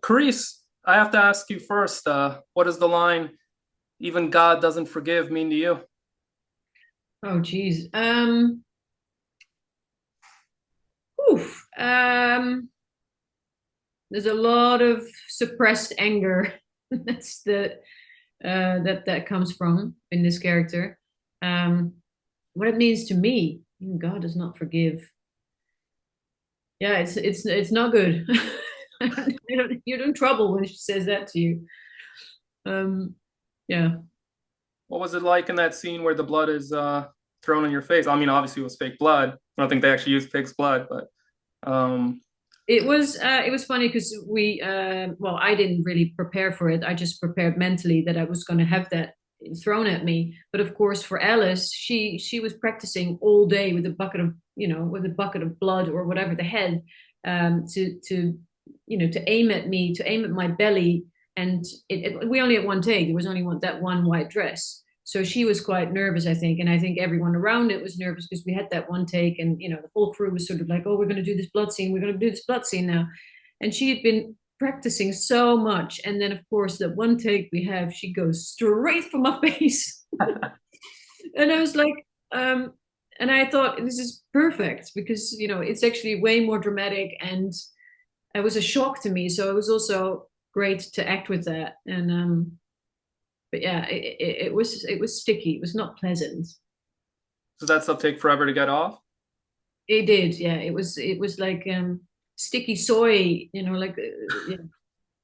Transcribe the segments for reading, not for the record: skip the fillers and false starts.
Carice, I have to ask you first, what does the line, even God doesn't forgive, mean to you? Oh, geez. Oof. There's a lot of suppressed anger. That's that comes from in this character. Um, what it means to me, God does not forgive. Yeah, it's not good. You're in trouble when she says that to you. Um, yeah. What was it like in that scene where the blood is thrown in your face? I mean, obviously it was fake blood. I don't think they actually used pig's blood, but um, It was funny because well, I didn't really prepare for it. I just prepared mentally that I was going to have that thrown at me. But of course, for Alice, she was practicing all day with a bucket of with a bucket of blood or whatever the head, to aim at me, to aim at my belly. And we only had one take. There was only that one white dress. So she was quite nervous, I think, and I think everyone around it was nervous because we had that one take, and the whole crew was sort of like, "Oh, we're going to do this blood scene. We're going to do this blood scene now," and she had been practicing so much, and then of course that one take we have, she goes straight for my face, and I was like, um, and I thought this is perfect because it's actually way more dramatic, and it was a shock to me. So it was also great to act with that, and but yeah, it was sticky. It was not pleasant. does that stuff take forever to get off? It did, yeah. It was like sticky soy, like yeah,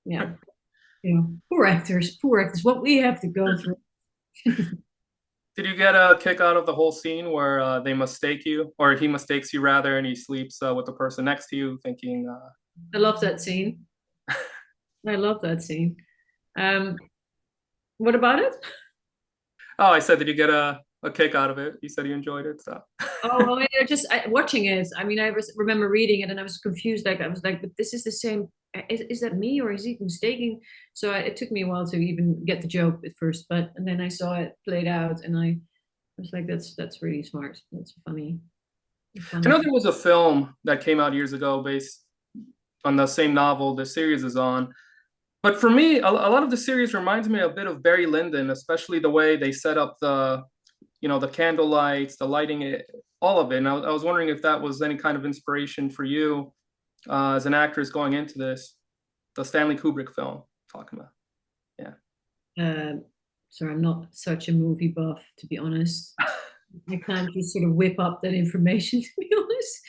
yeah, yeah. Poor actors, poor actors. What we have to go through. Did you get a kick out of the whole scene where they mistake you, or he mistakes you rather, and he sleeps with the person next to you, thinking, I love that scene. I love that scene. Um, what about it? "Oh, I said, did you get a kick out of it?" You said you enjoyed it, so. Oh, well, watching it. I mean, remember reading it, and I was confused. Like I was like, "But this is the same. Is that me, or is he mistaking?" So it took me a while to even get the joke at first, but and then I saw it played out, and I was like, "That's really smart. That's funny, I funny." know there was a film that came out years ago based on the same novel the series is on. But for me, a lot of the series reminds me a bit of Barry Lyndon, especially the way they set up the candle lights, the lighting, all of it. And I was wondering if that was any kind of inspiration for you as an actress going into this, the Stanley Kubrick film, talking about. Yeah. Um, sorry, I'm not such a movie buff, to be honest. I can't just sort of whip up that information, to be honest.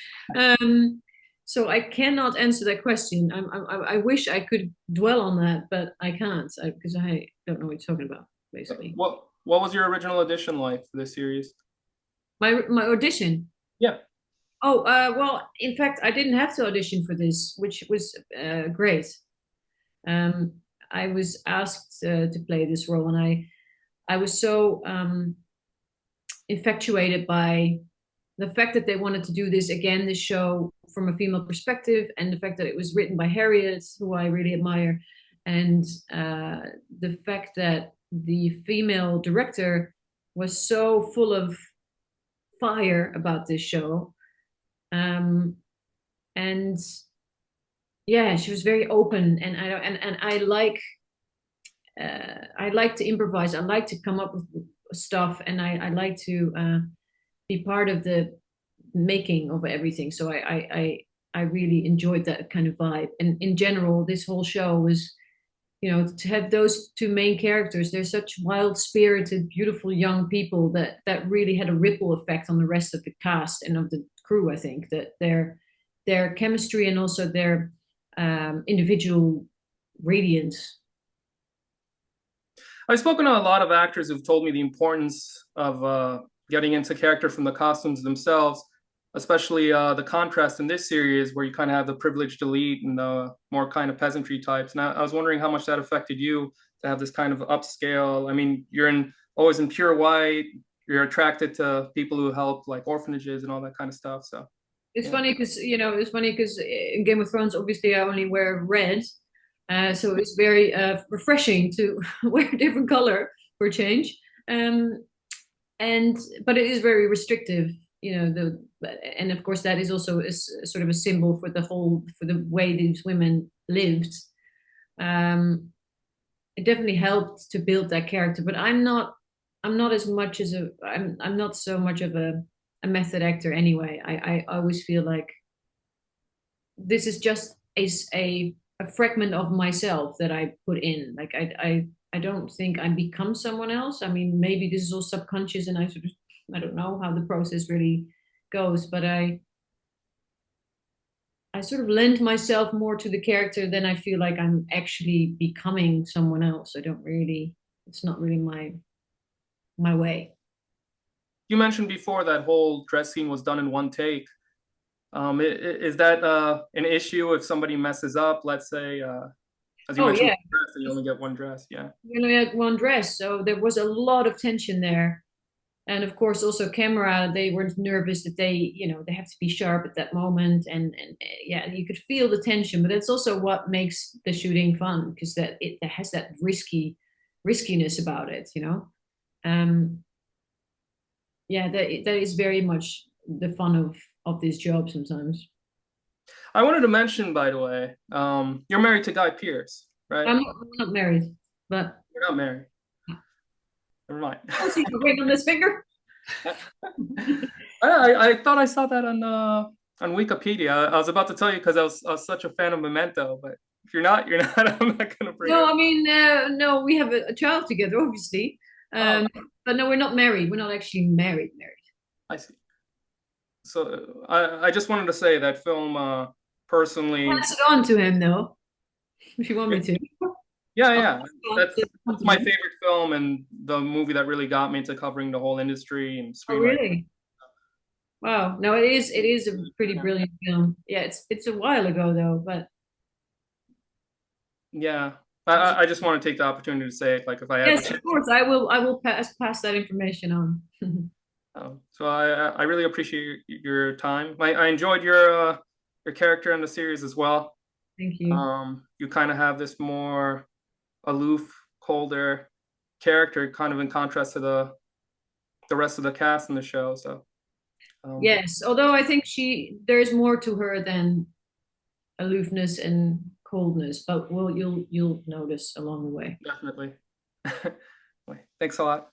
So I cannot answer that question. I wish I could dwell on that, but I can't because I don't know what you're talking about, basically. What was your original edition like for this series? My audition. Yeah. Oh, well, in fact, I didn't have to audition for this, which was great. Um, I was asked to play this role, and I was so infatuated by the fact that they wanted to do this again, this show from a female perspective, and the fact that it was written by Harriet, who I really admire, and the fact that the female director was so full of fire about this show. Um, and yeah, she was very open, and I like to improvise. I like to come up with stuff, and I like to be part of the making of everything. So I really enjoyed that kind of vibe. And in general, this whole show was, to have those two main characters. They're such wild spirited, beautiful young people that really had a ripple effect on the rest of the cast and of the crew. I think that their chemistry and also their individual radiance. I've spoken to a lot of actors who've told me the importance of getting into character from the costumes themselves, especially the contrast in this series where you kind of have the privileged elite and the more kind of peasantry types. Now, I was wondering how much that affected you to have this kind of upscale. I mean, always in pure white. You're attracted to people who help like orphanages and all that kind of stuff. So, It's yeah. funny because in Game of Thrones, obviously, I only wear red, so it's very refreshing to wear a different color for a change. Um, and but it is very restrictive, and of course that is also sort of a symbol for the way these women lived. It definitely helped to build that character. But I'm not as much as I'm not so much of a method actor anyway. I always feel like this is just a fragment of myself that I put in. Like I don't think I become someone else. I mean, maybe this is all subconscious, and I don't know how the process really goes, but I sort of lend myself more to the character than I feel like I'm actually becoming someone else. I don't really, it's not really my way. You mentioned before that whole dress scene was done in one take. Is that an issue if somebody messes up? Let's say, as you Oh mentioned, yeah, dress, and you only get one dress. Yeah. we only had one dress, so there was a lot of tension there. And of course, also camera, they were nervous that they have to be sharp at that moment, and yeah, you could feel the tension. But that's also what makes the shooting fun, because that it has that riskiness about it. Um, yeah, that is very much the fun of this job sometimes. I wanted to mention, by the way, you're married to Guy Pearce, right? I'm not married, but You're not married. Never mind. oh, see the ring on this finger. I thought I saw that on Wikipedia. I was about to tell you because I was such a fan of Memento, but if you're not, you're not. I'm not gonna bring it No, up. I mean, no, we have a child together, obviously. Oh, But no, we're not married. We're not actually married. I see. So I just wanted to say that film personally. Pass it on to him, though, if you want me to. Yeah, I'll yeah. pass it on to the That's my compliment. favorite film and the movie that really got me into covering the whole industry and Oh, screenwriting. really? Wow. No, it is a pretty brilliant film. Yeah, it's a while ago though, but Yeah. it's, I just want to take the opportunity to say it, like if I had the yes, chance. of course, I will pass that information on. So I really appreciate your time. I enjoyed your character in the series as well. Thank you. You kind of have this more aloof, colder character, kind of in contrast to the rest of the cast in the show. So Yes, although I think there's more to her than aloofness and coldness, but you'll notice along the way. definitely. Thanks a lot.